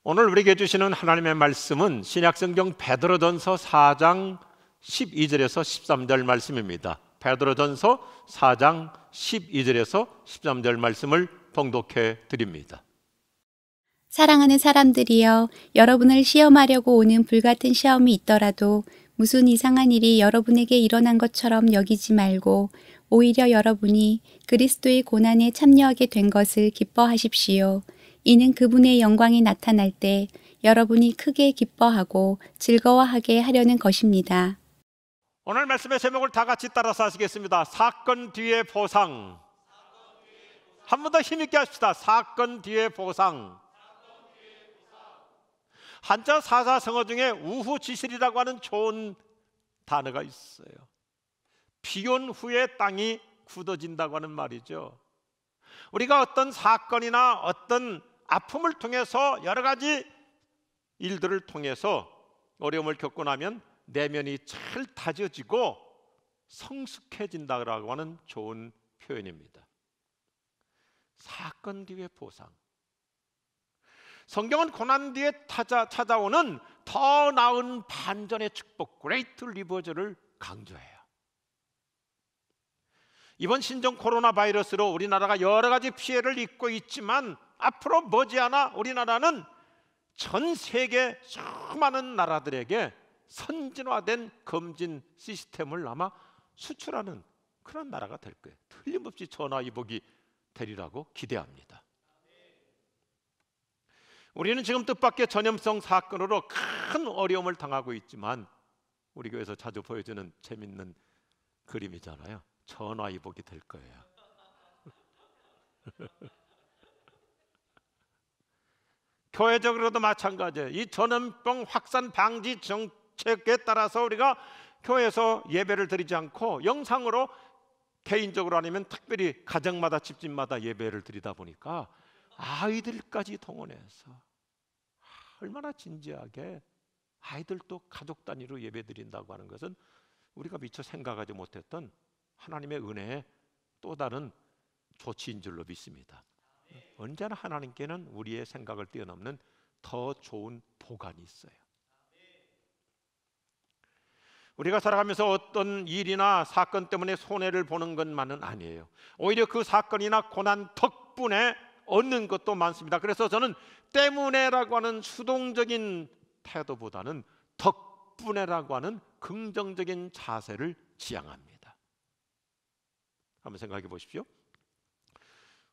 오늘 우리에게 주시는 하나님의 말씀은 신약성경 베드로전서 4장 12절에서 13절 말씀입니다. 베드로전서 4장 12절에서 13절 말씀을 봉독해 드립니다. 사랑하는 사람들이여, 여러분을 시험하려고 오는 불같은 시험이 있더라도 무슨 이상한 일이 여러분에게 일어난 것처럼 여기지 말고 오히려 여러분이 그리스도의 고난에 참여하게 된 것을 기뻐하십시오. 이는 그분의 영광이 나타날 때 여러분이 크게 기뻐하고 즐거워하게 하려는 것입니다. 오늘 말씀의 제목을 다 같이 따라서 하시겠습니다. 사건 뒤의 보상. 한 번 더 힘있게 합시다. 사건 뒤의 보상. 한자 사사성어 중에 우후지실이라고 하는 좋은 단어가 있어요. 비온 후에 땅이 굳어진다고 하는 말이죠. 우리가 어떤 사건이나 어떤 아픔을 통해서 여러 가지 일들을 통해서 어려움을 겪고 나면 내면이 잘 다져지고 성숙해진다고 하는 좋은 표현입니다. 사건 뒤의 보상. 성경은 고난 뒤에 찾아오는 더 나은 반전의 축복, 그레이트 리버저를 강조해요. 이번 신종 코로나 바이러스로 우리나라가 여러 가지 피해를 입고 있지만 앞으로 머지않아 우리나라는 전 세계 수많은 나라들에게 선진화된 검진 시스템을 아마 수출하는 그런 나라가 될 거예요. 틀림없이 전화위복이 되리라고 기대합니다. 우리는 지금 뜻밖의 전염성 사건으로 큰 어려움을 당하고 있지만 우리 교회에서 자주 보여주는 재밌는 그림이잖아요. 전화위복이 될 거예요. 교회적으로도 마찬가지예요. 이 전염병 확산 방지 정책에 따라서 우리가 교회에서 예배를 드리지 않고 영상으로 개인적으로 아니면 특별히 가정마다 집집마다 예배를 드리다 보니까 아이들까지 동원해서 얼마나 진지하게 아이들도 가족 단위로 예배 드린다고 하는 것은 우리가 미처 생각하지 못했던 하나님의 은혜의 또 다른 조치인 줄로 믿습니다. 언제나 하나님께는 우리의 생각을 뛰어넘는 더 좋은 보관이 있어요. 우리가 살아가면서 어떤 일이나 사건 때문에 손해를 보는 것만은 아니에요. 오히려 그 사건이나 고난 덕분에 얻는 것도 많습니다. 그래서 저는 때문에라고 하는 수동적인 태도보다는 덕분에라고 하는 긍정적인 자세를 지향합니다. 한번 생각해 보십시오.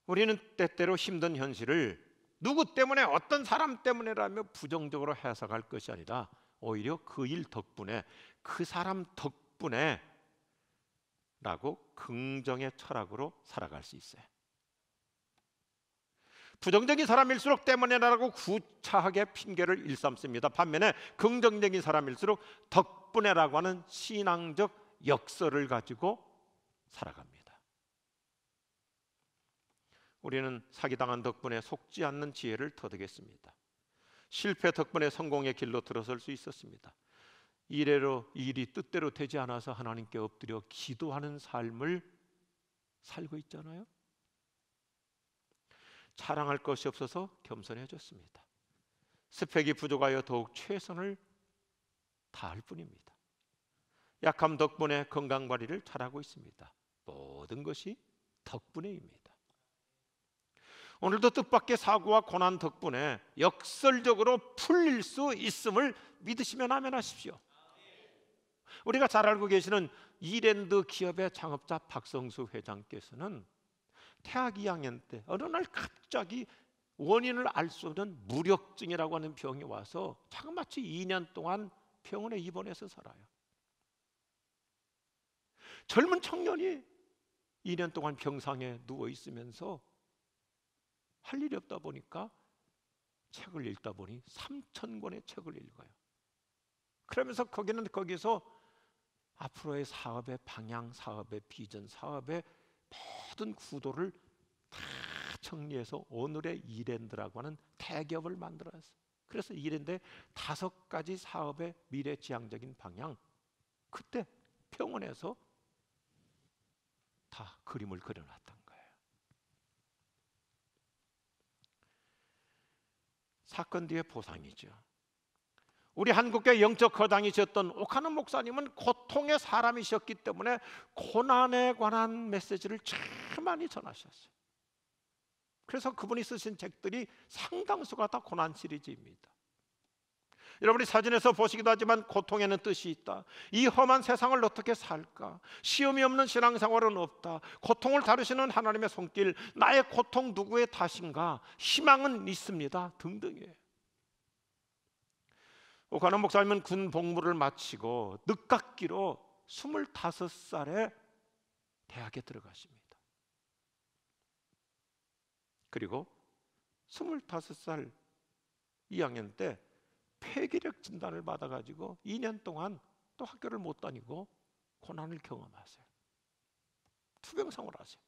우리는 때때로 힘든 현실을 누구 때문에 어떤 사람 때문에라며 부정적으로 해석할 것이 아니라 오히려 그 일 덕분에 그 사람 덕분에 라고 긍정의 철학으로 살아갈 수 있어요. 부정적인 사람일수록 때문에라고 구차하게 핑계를 일삼습니다. 반면에 긍정적인 사람일수록 덕분에라고 하는 신앙적 역설을 가지고 살아갑니다. 우리는 사기당한 덕분에 속지 않는 지혜를 터득했습니다. 실패 덕분에 성공의 길로 들어설 수 있었습니다. 이래로 일이 뜻대로 되지 않아서 하나님께 엎드려 기도하는 삶을 살고 있잖아요. 자랑할 것이 없어서 겸손해졌습니다. 스펙이 부족하여 더욱 최선을 다할 뿐입니다. 약함 덕분에 건강관리를 잘하고 있습니다. 모든 것이 덕분에입니다. 오늘도 뜻밖의 사고와 고난 덕분에 역설적으로 풀릴 수 있음을 믿으시면 아멘하십시오. 우리가 잘 알고 계시는 이랜드 기업의 창업자 박성수 회장께서는 대학 2학년 때 어느 날 갑자기 원인을 알 수 없는 무력증이라고 하는 병이 와서 자그마치 2년 동안 병원에 입원해서 살아요. 젊은 청년이 2년 동안 병상에 누워 있으면서 할 일이 없다 보니까 책을 읽다 보니 3,000권의 책을 읽어요. 그러면서 거기서 앞으로의 사업의 방향, 사업의 비전, 사업의 모든 구도를 다 정리해서 오늘의 이랜드라고 하는 대기업을 만들었어요. 그래서 이랜드의 5가지 사업의 미래지향적인 방향, 그때 병원에서 다 그림을 그려놨던 거예요. 사건 뒤에 보상이죠. 우리 한국교회 영적 거장이셨던 오카노 목사님은 고통의 사람이셨기 때문에 고난에 관한 메시지를 참 많이 전하셨어요. 그래서 그분이 쓰신 책들이 상당수가 다 고난 시리즈입니다. 여러분이 사진에서 보시기도 하지만 고통에는 뜻이 있다. 이 험한 세상을 어떻게 살까? 시험이 없는 신앙생활은 없다. 고통을 다루시는 하나님의 손길, 나의 고통 누구의 탓인가? 희망은 있습니다. 등등이에요. 오카노 목사님은 군 복무를 마치고 늦깎이로 25살에 대학에 들어가십니다. 그리고 25살 2학년 때 폐기력 진단을 받아가지고 2년 동안 또 학교를 못 다니고 고난을 경험하세요. 투병생활을 하세요.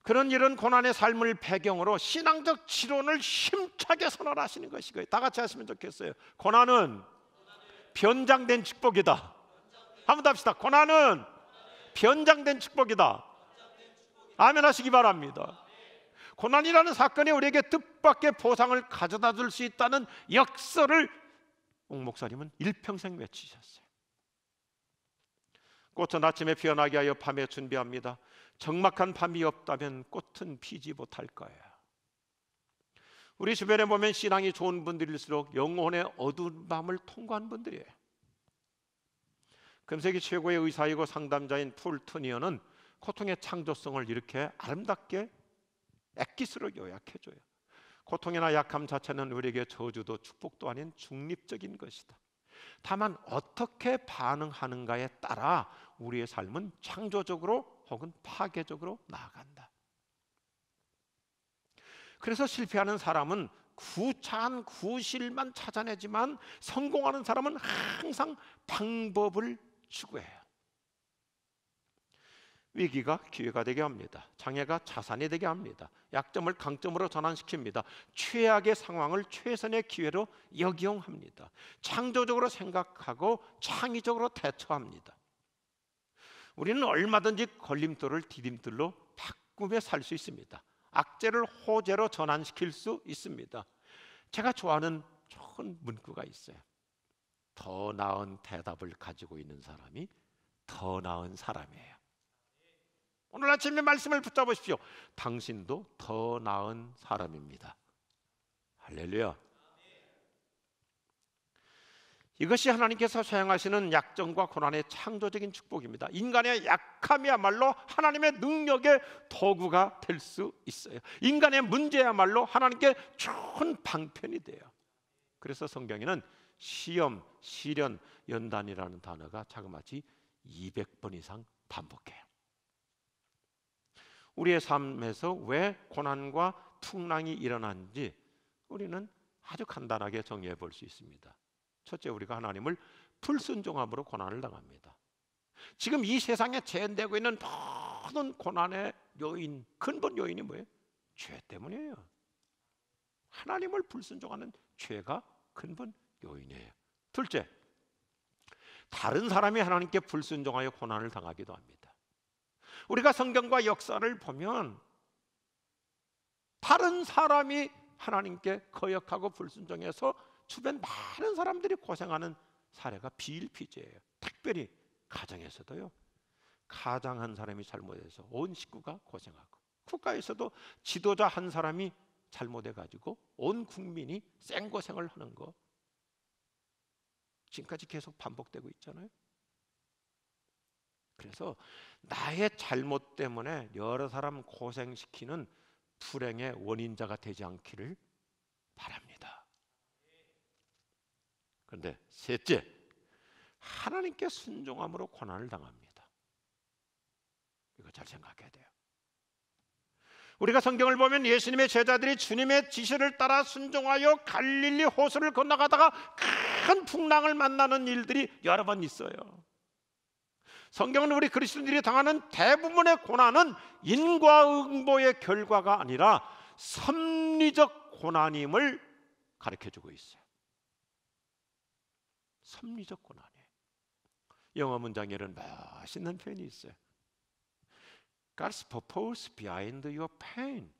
그런 이런 고난의 삶을 배경으로 신앙적 지론을 힘차게 선언하시는 것이고요. 다 같이 하시면 좋겠어요. 고난은 변장된 축복이다. 한번 더 합시다. 고난은 변장된 축복이다. 아멘 하시기 바랍니다. 고난이라는 사건이 우리에게 뜻밖의 보상을 가져다 줄 수 있다는 역설을 옥 목사님은 일평생 외치셨어요. 꽃은 아침에 피어나게 하여 밤에 준비합니다. 적막한 밤이 없다면 꽃은 피지 못할 거예요. 우리 주변에 보면 신앙이 좋은 분들일수록 영혼의 어두운 밤을 통과한 분들이에요. 금세기 최고의 의사이고 상담자인 폴 트니어는 고통의 창조성을 이렇게 아름답게 엑기스로 요약해줘요. 고통이나 약함 자체는 우리에게 저주도 축복도 아닌 중립적인 것이다. 다만 어떻게 반응하는가에 따라 우리의 삶은 창조적으로 혹은 파괴적으로 나아간다. 그래서 실패하는 사람은 구차한 구실만 찾아내지만 성공하는 사람은 항상 방법을 추구해요. 위기가 기회가 되게 합니다. 장애가 자산이 되게 합니다. 약점을 강점으로 전환시킵니다. 최악의 상황을 최선의 기회로 역이용합니다. 창조적으로 생각하고 창의적으로 대처합니다. 우리는 얼마든지 걸림돌을 디딤돌로 바꾸며 살 수 있습니다. 악재를 호재로 전환시킬 수 있습니다. 제가 좋아하는 좋은 문구가 있어요. 더 나은 대답을 가지고 있는 사람이 더 나은 사람이에요. 오늘 아침에 말씀을 붙잡으십시오. 당신도 더 나은 사람입니다. 할렐루야. 이것이 하나님께서 사용하시는 약점과 고난의 창조적인 축복입니다. 인간의 약함이야말로 하나님의 능력의 도구가 될 수 있어요. 인간의 문제야말로 하나님께 좋은 방편이 돼요. 그래서 성경에는 시험, 시련, 연단이라는 단어가 자그마치 200번 이상 반복해요. 우리의 삶에서 왜 고난과 풍랑이 일어나는지 우리는 아주 간단하게 정리해 볼 수 있습니다. 첫째, 우리가 하나님을 불순종함으로 고난을 당합니다. 지금 이 세상에 재현되고 있는 모든 고난의 요인, 근본 요인이 뭐예요? 죄 때문이에요. 하나님을 불순종하는 죄가 근본 요인이에요. 둘째, 다른 사람이 하나님께 불순종하여 고난을 당하기도 합니다. 우리가 성경과 역사를 보면 다른 사람이 하나님께 거역하고 불순종해서 주변 많은 사람들이 고생하는 사례가 비일비재해요. 특별히 가정에서도요. 가장 한 사람이 잘못해서 온 식구가 고생하고, 국가에서도 지도자 한 사람이 잘못해가지고 온 국민이 생고생을 하는 거 지금까지 계속 반복되고 있잖아요. 그래서 나의 잘못 때문에 여러 사람 고생시키는 불행의 원인자가 되지 않기를 바랍니다. 그런데 셋째, 하나님께 순종함으로 고난을 당합니다. 이거 잘 생각해야 돼요. 우리가 성경을 보면 예수님의 제자들이 주님의 지시를 따라 순종하여 갈릴리 호수를 건너가다가 큰 풍랑을 만나는 일들이 여러 번 있어요. 성경은 우리 그리스도인들이 당하는 대부분의 고난은 인과응보의 결과가 아니라 섭리적 고난임을 가르쳐주고 있어요. 섭리적 고난이에요. 영어 문장에 이런 멋있는 표현이 있어요. God's purpose behind your pain.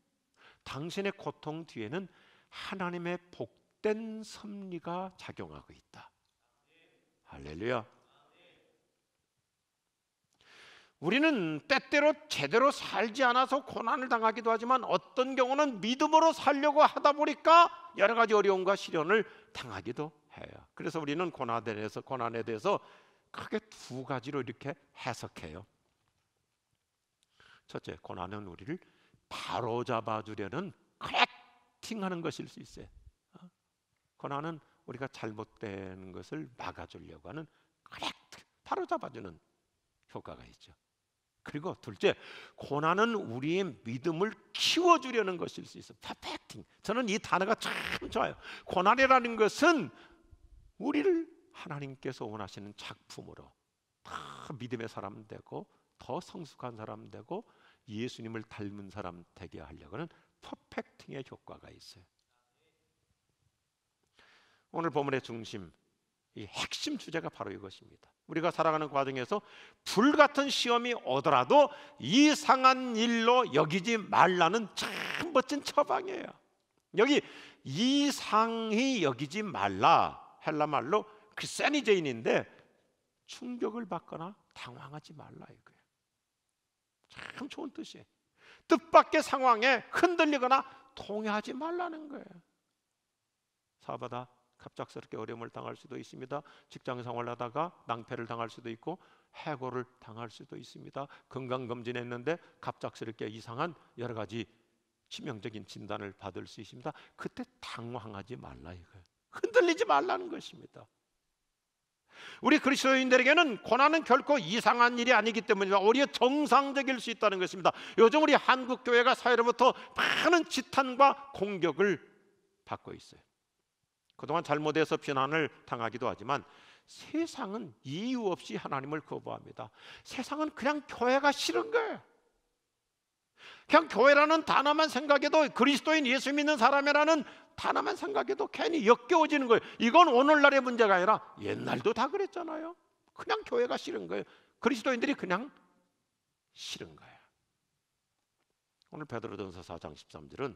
당신의 고통 뒤에는 하나님의 복된 섭리가 작용하고 있다. 할렐루야. 우리는 때때로 제대로 살지 않아서 고난을 당하기도 하지만 어떤 경우는 믿음으로 살려고 하다 보니까 여러 가지 어려움과 시련을 당하기도 해요. 그래서 우리는 고난에 대해서 크게 두 가지로 이렇게 해석해요. 첫째, 고난은 우리를 바로잡아 주려는 커렉팅하는 것일 수 있어요. 고난은 우리가 잘못된 것을 막아주려고 하는 커렉팅, 바로잡아주는 효과가 있죠. 그리고 둘째, 고난은 우리의 믿음을 키워주려는 것일 수 있어요. 퍼펙팅. 저는 이 단어가 참 좋아요. 고난이라는 것은 우리를 하나님께서 원하시는 작품으로 더 믿음의 사람 되고 더 성숙한 사람 되고 예수님을 닮은 사람 되게 하려고 하는 퍼펙팅의 효과가 있어요. 오늘 본문의 중심, 이 핵심 주제가 바로 이것입니다. 우리가 살아가는 과정에서 불같은 시험이 오더라도 이상한 일로 여기지 말라는 참 멋진 처방이에요. 여기 이상히 여기지 말라, 헬라 말로 크세니제인인데 충격을 받거나 당황하지 말라 이거예요. 참 좋은 뜻이에요. 뜻밖의 상황에 흔들리거나 동요하지 말라는 거예요. 사업하다 갑작스럽게 어려움을 당할 수도 있습니다. 직장 생활을 하다가 낭패를 당할 수도 있고 해고를 당할 수도 있습니다. 건강검진했는데 갑작스럽게 이상한 여러 가지 치명적인 진단을 받을 수 있습니다. 그때 당황하지 말라 이거예요. 흔들리지 말라는 것입니다. 우리 그리스도인들에게는 고난은 결코 이상한 일이 아니기 때문에 오히려 정상적일 수 있다는 것입니다. 요즘 우리 한국 교회가 사회로부터 많은 지탄과 공격을 받고 있어요. 그동안 잘못해서 비난을 당하기도 하지만 세상은 이유 없이 하나님을 거부합니다. 세상은 그냥 교회가 싫은 거예요. 그냥 교회라는 단어만 생각해도, 그리스도인 예수 믿는 사람이라는 단어만 생각해도 괜히 역겨워지는 거예요. 이건 오늘날의 문제가 아니라 옛날도 다 그랬잖아요. 그냥 교회가 싫은 거예요. 그리스도인들이 그냥 싫은 거예요. 오늘 베드로전서 4장 13절은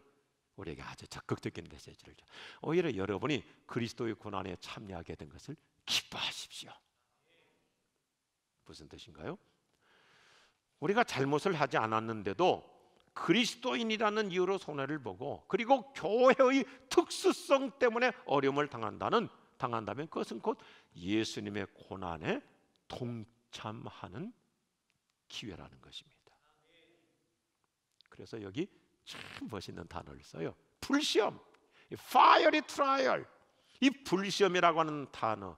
우리에게 아주 적극적인 메시지를 줘. 오히려 여러분이 그리스도의 고난에 참여하게 된 것을 기뻐하십시오. 무슨 뜻인가요? 우리가 잘못을 하지 않았는데도 그리스도인이라는 이유로 손해를 보고, 그리고 교회의 특수성 때문에 어려움을 당한다면 그것은 곧 예수님의 고난에 동참하는 기회라는 것입니다. 그래서 여기 참 멋있는 단어를 써요. 불시험, fiery trial. 이 불시험이라고 하는 단어,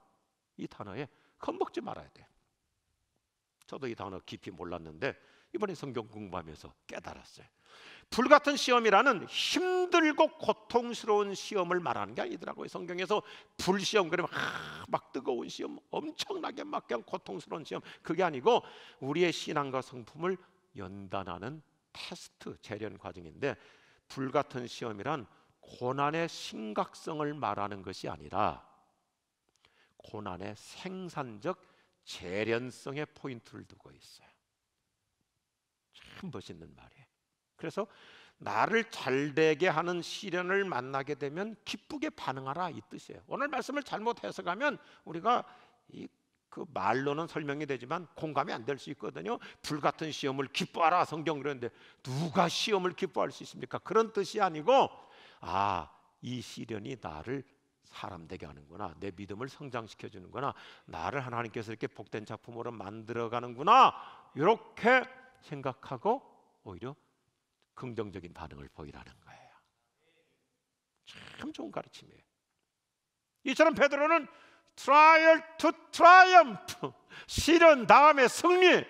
이 단어에 겁먹지 말아야 돼요. 저도 이 단어 깊이 몰랐는데 이번에 성경 공부하면서 깨달았어요. 불같은 시험이라는 힘들고 고통스러운 시험을 말하는 게 아니더라고요. 성경에서 불시험 그러면 막 뜨거운 시험, 엄청나게 막 그냥 고통스러운 시험, 그게 아니고 우리의 신앙과 성품을 연단하는 테스트, 재련 과정인데, 불같은 시험이란 고난의 심각성을 말하는 것이 아니라 고난의 생산적 재련성에 포인트를 두고 있어요. 참 멋있는 말이에요. 그래서 나를 잘되게 하는 시련을 만나게 되면 기쁘게 반응하라, 이 뜻이에요. 오늘 말씀을 잘못 해석하면 우리가 그 말로는 설명이 되지만 공감이 안 될 수 있거든요. 불같은 시험을 기뻐하라, 성경 그러는데 누가 시험을 기뻐할 수 있습니까? 그런 뜻이 아니고, 이 시련이 나를 사람 되게 하는구나, 내 믿음을 성장시켜 주는구나, 나를 하나님께서 이렇게 복된 작품으로 만들어 가는구나, 이렇게 생각하고 오히려 긍정적인 반응을 보이라는 거예요. 참 좋은 가르침이에요. 이처럼 베드로는 trial to triumph, 시련 다음에 승리,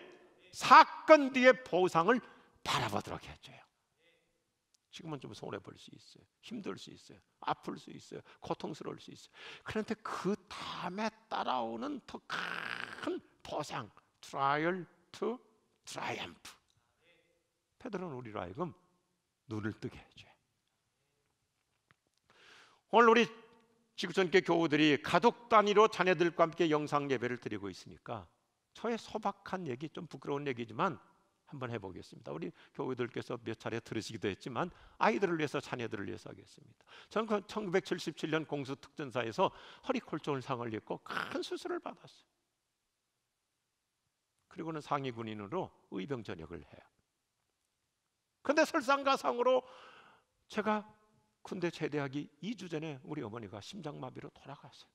사건 뒤에 보상을 바라보도록 해줘요. 지금은 좀 손해볼 수 있어요. 힘들 수 있어요. 아플 수 있어요. 고통스러울 수 있어요. 그런데 그 다음에 따라오는 더 큰 보상, trial to triumph. 베드로는 우리로 하여금 눈을 뜨게 해줘요. 오늘 우리 지구촌교회 교우들이 가족 단위로 자녀들과 함께 영상 예배를 드리고 있으니까 저의 소박한 얘기, 좀 부끄러운 얘기지만 한번 해보겠습니다. 우리 교우들께서 몇 차례 들으시기도 했지만 아이들을 위해서, 자녀들을 위해서 하겠습니다. 저는 1977년 공수특전사에서 허리콜종상을 입고 큰 수술을 받았어요. 그리고는 상위 군인으로 의병 전역을 해요. 근데 설상가상으로 제가 군대 제대하기 2주 전에 우리 어머니가 심장마비로 돌아갔어요.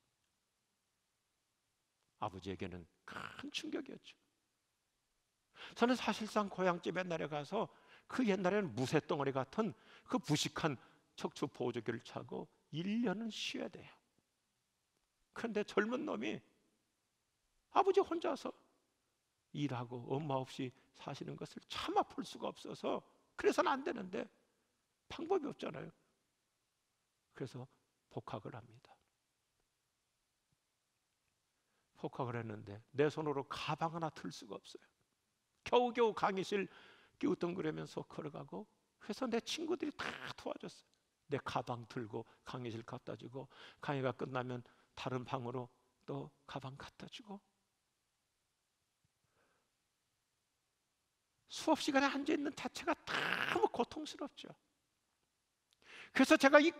아버지에게는 큰 충격이었죠. 저는 사실상 고향집에 내려가서 그 옛날에는 무쇠덩어리 같은 그 부식한 척추 보조기를 차고 1년은 쉬어야 돼요. 그런데 젊은 놈이 아버지 혼자서 일하고 엄마 없이 사시는 것을 차마 볼 수가 없어서, 그래서는 안 되는데 방법이 없잖아요. 그래서 복학을 합니다. 복학을 했는데 내 손으로 가방 하나 들 수가 없어요. 겨우겨우 강의실 끼우덩그러면서 걸어가고, 그래서 내 친구들이 다 도와줬어요. 내 가방 들고 강의실 갖다 주고, 강의가 끝나면 다른 방으로 또 가방 갖다 주고, 수업 시간에 앉아있는 자체가 너무 고통스럽죠. 그래서 제가 이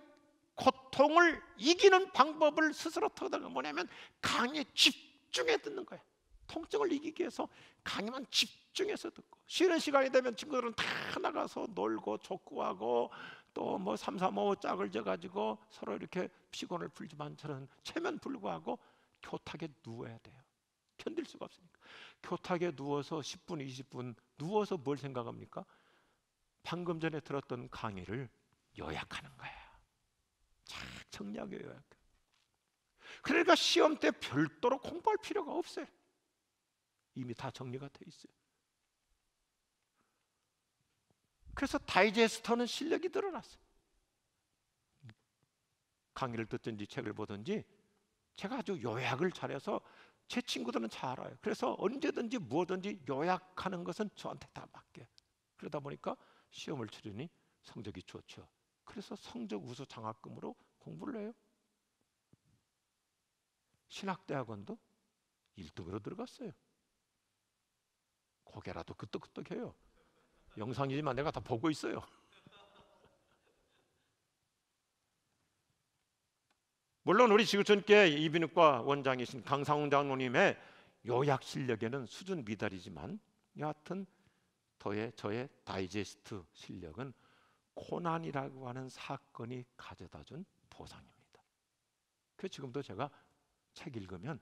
고통을 이기는 방법을 스스로 터득한 뭐냐면 강의에 집중해 듣는 거예요. 통증을 이기기 위해서 강의만 집중해서 듣고, 쉬는 시간이 되면 친구들은 다 나가서 놀고 족구하고 또 뭐 3, 3, 5 짝을 져가지고 서로 이렇게 피곤을 풀지만 저는 체면 불구하고 교탁에 누워야 돼요. 견딜 수가 없으니까. 교탁에 누워서 10분, 20분 누워서 뭘 생각합니까? 방금 전에 들었던 강의를 요약하는 거예요. 잘 정리하게 요약. 그러니까 시험 때 별도로 공부할 필요가 없어요. 이미 다 정리가 돼 있어요. 그래서 다이제스터는 실력이 늘어났어요. 강의를 듣든지 책을 보든지 제가 아주 요약을 잘해서 제 친구들은 잘 알아요. 그래서 언제든지 무엇든지 요약하는 것은 저한테 다 맡겨요. 그러다 보니까 시험을 치르니 성적이 좋죠. 그래서 성적 우수 장학금으로 공부를 해요. 신학대학원도 1등으로 들어갔어요. 고개라도 끄덕끄덕해요. 영상이지만 내가 다 보고 있어요. 물론 우리 지구촌교회 이비인후과 원장이신 강상훈 장로님의 요약 실력에는 수준 미달이지만 여하튼 저의 다이제스트 실력은 고난이라고 하는 사건이 가져다준 보상입니다. 그래서 지금도 제가 책 읽으면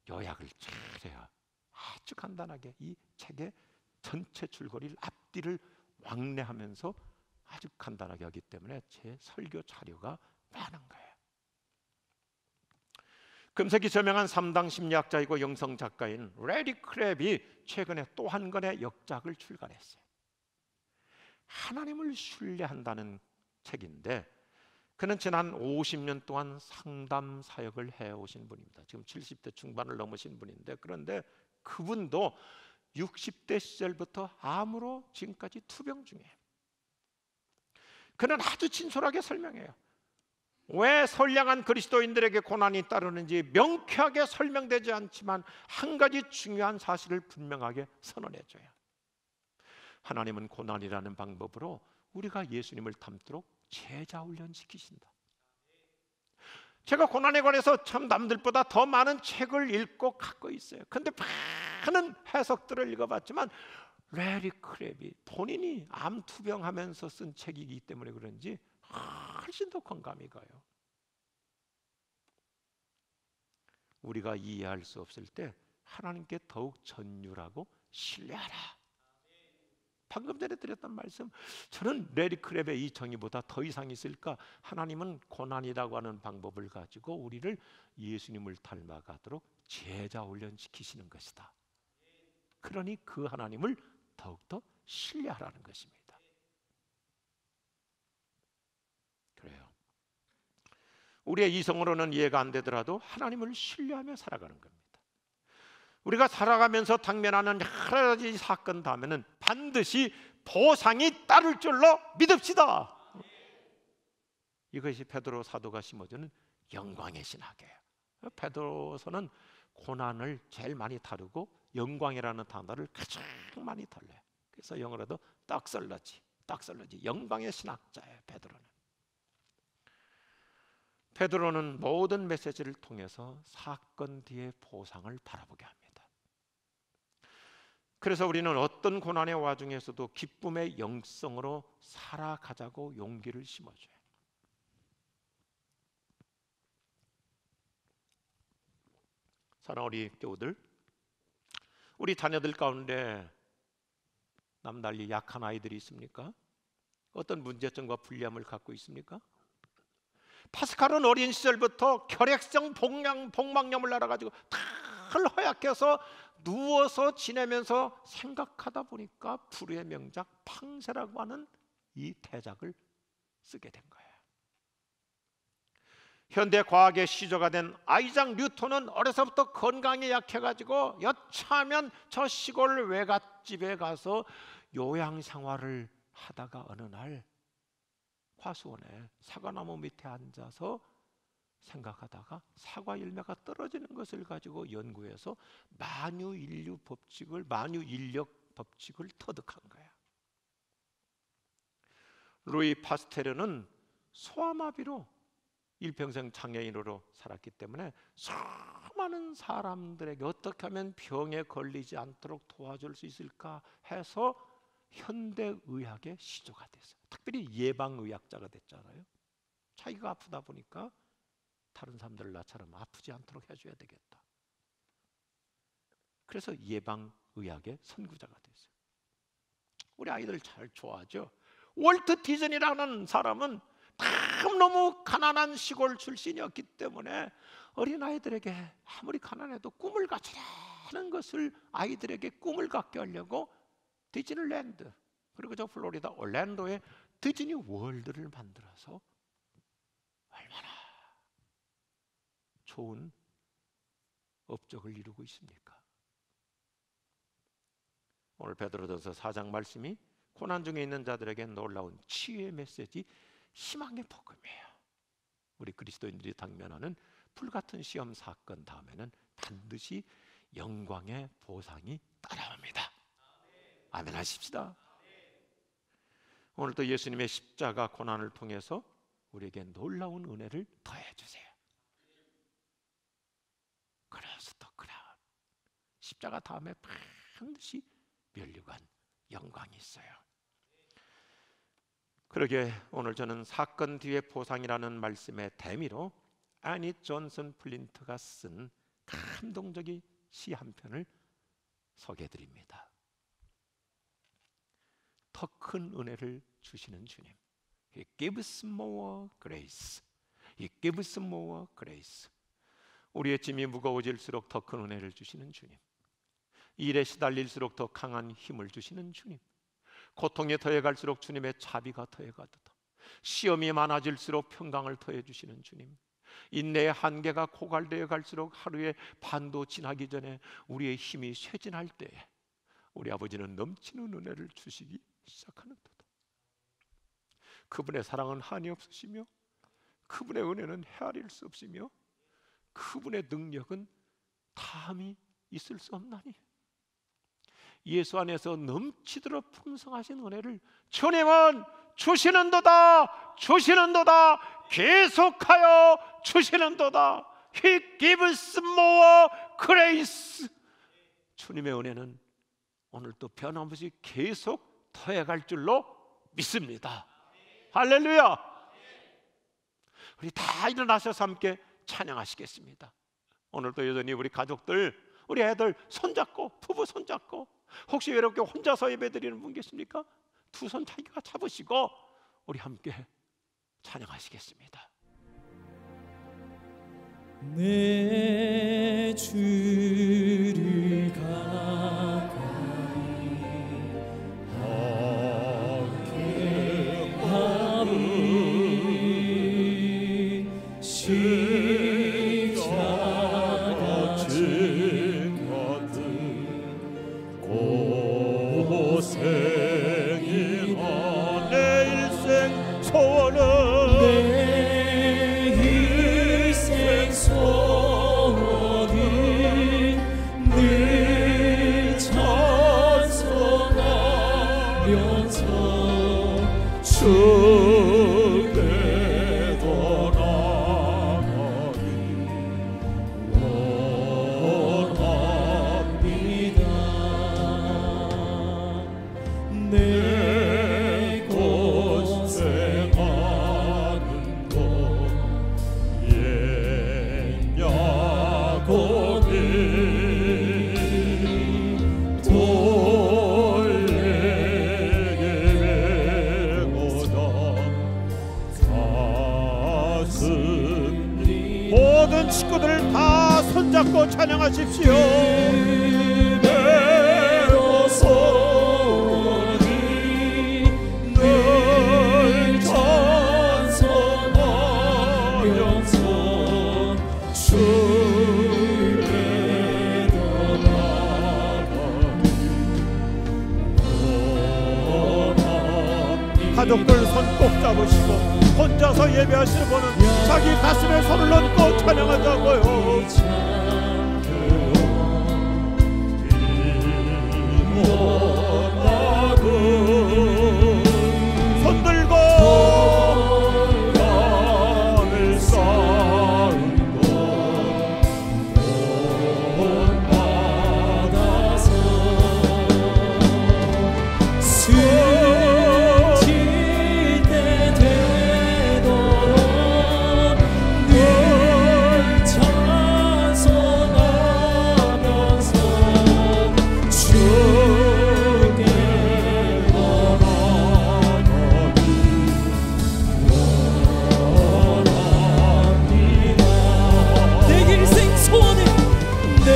요약을 잘해야 아주 간단하게 이 책의 전체 줄거리를 앞뒤를 왕래하면서 아주 간단하게 하기 때문에 제 설교 자료가 많은 거예요. 금세기 저명한 3당 심리학자이고 영성 작가인 레리 크랩이 최근에 또 한 권의 역작을 출간했어요. 하나님을 신뢰한다는 책인데, 그는 지난 50년 동안 상담 사역을 해오신 분입니다. 지금 70대 중반을 넘으신 분인데, 그런데 그분도 60대 시절부터 암으로 지금까지 투병 중이에요. 그는 아주 진솔하게 설명해요. 왜 선량한 그리스도인들에게 고난이 따르는지 명쾌하게 설명되지 않지만 한 가지 중요한 사실을 분명하게 선언해줘요. 하나님은 고난이라는 방법으로 우리가 예수님을 닮도록 제자 훈련시키신다. 제가 고난에 관해서 참 남들보다 더 많은 책을 읽고 갖고 있어요. 근데 많은 해석들을 읽어봤지만 레리 크랩이 본인이 암 투병하면서 쓴 책이기 때문에 그런지 훨씬 더 공감이 가요. 우리가 이해할 수 없을 때 하나님께 더욱 전율하고 신뢰하라. 방금 전에 드렸던 말씀, 저는 레리 크랩의 이 정의보다 더 이상 있을까? 하나님은 고난이라고 하는 방법을 가지고 우리를 예수님을 닮아가도록 제자 훈련시키시는 것이다. 그러니 그 하나님을 더욱더 신뢰하라는 것입니다. 그래요. 우리의 이성으로는 이해가 안 되더라도 하나님을 신뢰하며 살아가는 겁니다. 우리가 살아가면서 당면하는 여러 가지 사건 다음에는 반드시 보상이 따를 줄로 믿읍시다. 이것이 베드로 사도가 심어주는 영광의 신학이에요. 베드로서는 고난을 제일 많이 다루고 영광이라는 단어를 가장 많이 달래요. 그래서 영어로도 떡설러지 영광의 신학자예요. 베드로는 모든 메시지를 통해서 사건 뒤의 보상을 바라보게 합니다. 그래서 우리는 어떤 고난의 와중에서도 기쁨의 영성으로 살아가자고 용기를 심어줘요. 사랑하는 우리 교우들, 우리 자녀들 가운데 남달리 약한 아이들이 있습니까? 어떤 문제점과 불리함을 갖고 있습니까? 파스칼은 어린 시절부터 결핵성 복막염을 알아가지고 털 허약해서 누워서 지내면서 생각하다 보니까 불후의 명작 팡세라고 하는 이 대작을 쓰게 된 거예요. 현대 과학의 시조가 된 아이작 뉴턴은 어려서부터 건강에 약해가지고 여차하면 저 시골 외갓집에 가서 요양 생활을 하다가 어느 날 화수원에 사과나무 밑에 앉아서 생각하다가 사과 열매가 떨어지는 것을 가지고 연구해서 만유인력 법칙을 터득한 거야. 루이 파스테르는 소아마비로 일평생 장애인으로 살았기 때문에 수많은 사람들에게 어떻게 하면 병에 걸리지 않도록 도와줄 수 있을까 해서 현대의학의 시조가 됐어요. 특별히 예방의학자가 됐잖아요. 자기가 아프다 보니까 다른 사람들 나처럼 아프지 않도록 해줘야 되겠다. 그래서 예방의학의 선구자가 됐어요. 우리 아이들 잘 좋아하죠. 월트 디즈니라는 사람은 너무 가난한 시골 출신이었기 때문에 어린아이들에게 아무리 가난해도 꿈을 가지라는 것을 아이들에게 꿈을 갖게 하려고 디즈니랜드 그리고 저 플로리다 올랜도에 디즈니 월드를 만들어서 얼마나 좋은 업적을 이루고 있습니까? 오늘 베드로전서 4장 말씀이 고난 중에 있는 자들에게 놀라운 치유의 메시지, 희망의 복음이에요. 우리 그리스도인들이 당면하는 불같은 시험 사건 다음에는 반드시 영광의 보상이 따라옵니다. 아멘 하십시다. 오늘도 예수님의 십자가 고난을 통해서 우리에게 놀라운 은혜를 더해 주세요. 그래서 더 크라운 십자가 다음에 반드시 면류관 영광이 있어요. 그러게 오늘 저는 사건 뒤의 보상이라는 말씀의 대미로 애니 존슨 플린트가 쓴 감동적인 시 한 편을 소개해드립니다. 더 큰 은혜를 주시는 주님. He gives more grace. He gives more grace. 우리의 짐이 무거워질수록 더 큰 은혜를 주시는 주님. 일에 시달릴수록 더 강한 힘을 주시는 주님. 고통에 더해갈수록 주님의 자비가 더해가도다. 시험이 많아질수록 평강을 더해 주시는 주님. 인내의 한계가 고갈되어 갈수록 하루의 반도 지나기 전에 우리의 힘이 쇠진할 때에 우리 아버지는 넘치는 은혜를 주시기 시작하는도다. 그분의 사랑은 한이 없으시며 그분의 은혜는 헤아릴 수 없으며 그분의 능력은 다함이 있을 수 없나니 예수 안에서 넘치도록 풍성하신 은혜를 주님은 주시는도다 계속하여 주시는도다. He gives more grace. 주님의 은혜는 오늘도 변함없이 계속 더해갈 줄로 믿습니다. 할렐루야. 우리 다 일어나셔서 함께 찬양하시겠습니다. 오늘도 여전히 우리 가족들, 우리 애들 손잡고, 부부 손잡고, 혹시 이렇게 혼자서 예배드리는 분 계십니까? 두 손 자기가 잡으시고 우리 함께 찬양하시겠습니다. 내 주를 가까이 함께 하리 십자가 증거든 고생이나 내 일생 소원은 소원이 늘 찬송하리 모든 식구들 다 손잡고 찬양하십시오. 그대로 소원이 늘 찬송하면서 주께로 나가기 원합니다. 가족들 손 꼭 잡으시고 혼자서 예배하시는 분은 자기 가슴에 손을 얹고 찬양하자고요. 손 들고 땅을 쌓은 것 본받아서 숨질 때 되도록 늘 찬송하면서 주께 나아가기 원합니다. 내 일생 소원을 내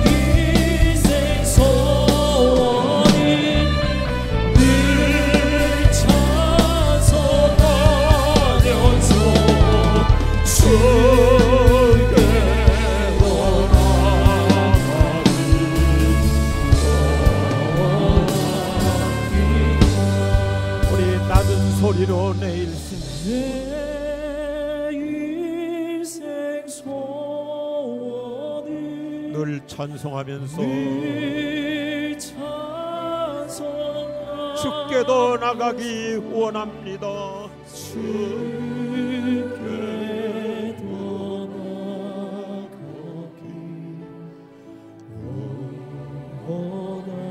일생 소원이 늘 찬송하면서 주께로 나아가기 우리 낮은 소리로 내 일생 내 일생 소원이 늘 찬송하면서 늘 찬송하면서 주께도 나가기 원합니다. 주께도 나가기 원합니다.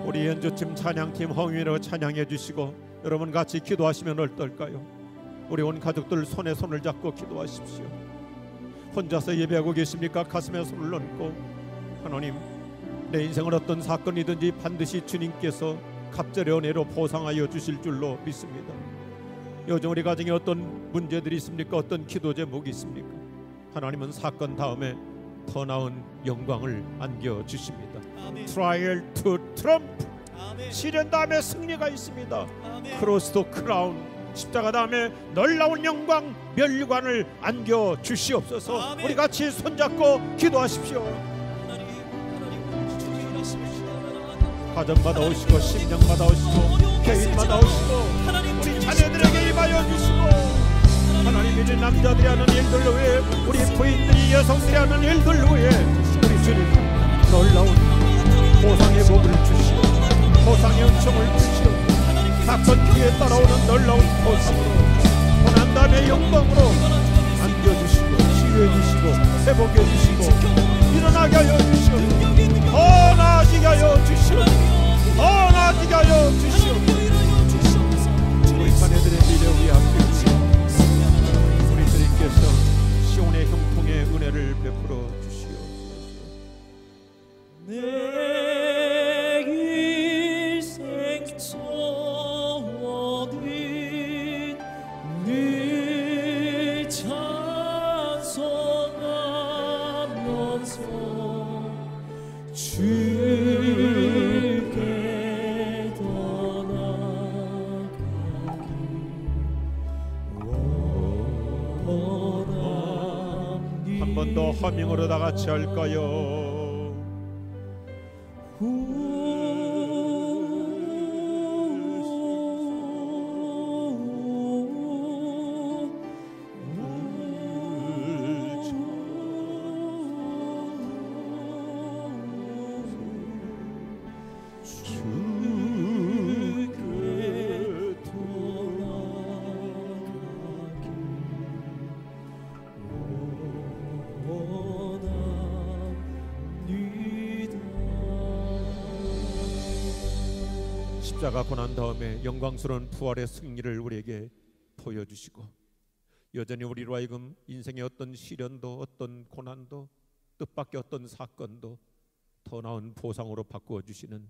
우리 연주팀 찬양팀 홍인으로 찬양해 주시고 여러분 같이 기도하시면 어떨까요? 우리 온 가족들 손에 손을 잡고 기도하십시오. 혼자서 예배하고 계십니까? 가슴에 손을 얹고 하나님, 내 인생은 어떤 사건이든지 반드시 주님께서 갑절의 은혜로 보상하여 주실 줄로 믿습니다. 요즘 우리 가정에 어떤 문제들이 있습니까? 어떤 기도 제목이 있습니까? 하나님은 사건 다음에 더 나은 영광을 안겨주십니다. Trial to Trump, 시련 다음에 승리가 있습니다. 크로스 투 크라운, 십자가 다음에 놀라운 영광 멸관을 안겨주시옵소서. 우리 같이 손잡고 기도하십시오. 가정마다 오시고 심령마다 오시고 개인마다 오시고 우리 자녀들에게 임하여 주시고 하나님, 이제 남자들이 하는 일들 외에 우리 부인들이 여성들이 하는 일들 외에 우리 주님 놀라운 보상의 복을 주시오. 보상의 은총을 주시오. 사건 뒤에 따라오는 놀라운 보상으로 고난 다음에 영광으로 안겨주시고 치유해 주시고 회복해 주시고 일어나게 하여 주시오. 더 나아지게 하여 주시오. 더 나아지게 하여 주시오. 우리 자녀들의 미래 위에 함께 주시오. 우리 주님께서 시온의 형통의 은혜를 베풀어 주시오. 내 일생 소원이 늘 찬송하면서 주께 더 나아가기 원합니다. 한 번 더 허밍으로 다 같이 할까요? 십자가 고난 다음에 영광스러운 부활의 승리를 우리에게 보여주시고 여전히 우리로 하여금 인생의 어떤 시련도 어떤 고난도 뜻밖의 어떤 사건도 더 나은 보상으로 바꾸어 주시는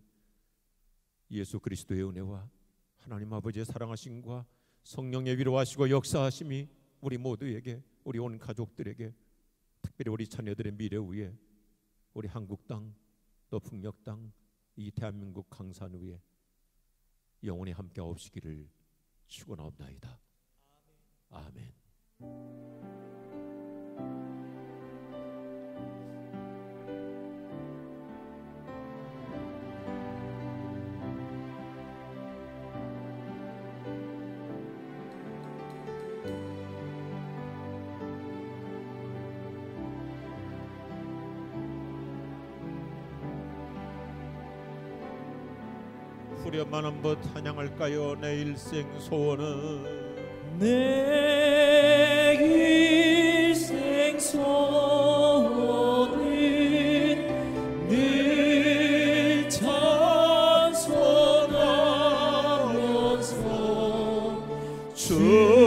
예수 그리스도의 은혜와 하나님 아버지의 사랑하심과 성령의 위로하시고 역사하심이 우리 모두에게, 우리 온 가족들에게, 특별히 우리 자녀들의 미래 위에, 우리 한국 땅, 또 북녘 땅, 이 대한민국 강산 위에 영원히 함께 하옵시기를 축원하옵나이다. 아멘. 후렴만 한번 찬양할까요? 내 일생 소원은, 내 일생 소원은 늘 찬송하면서 주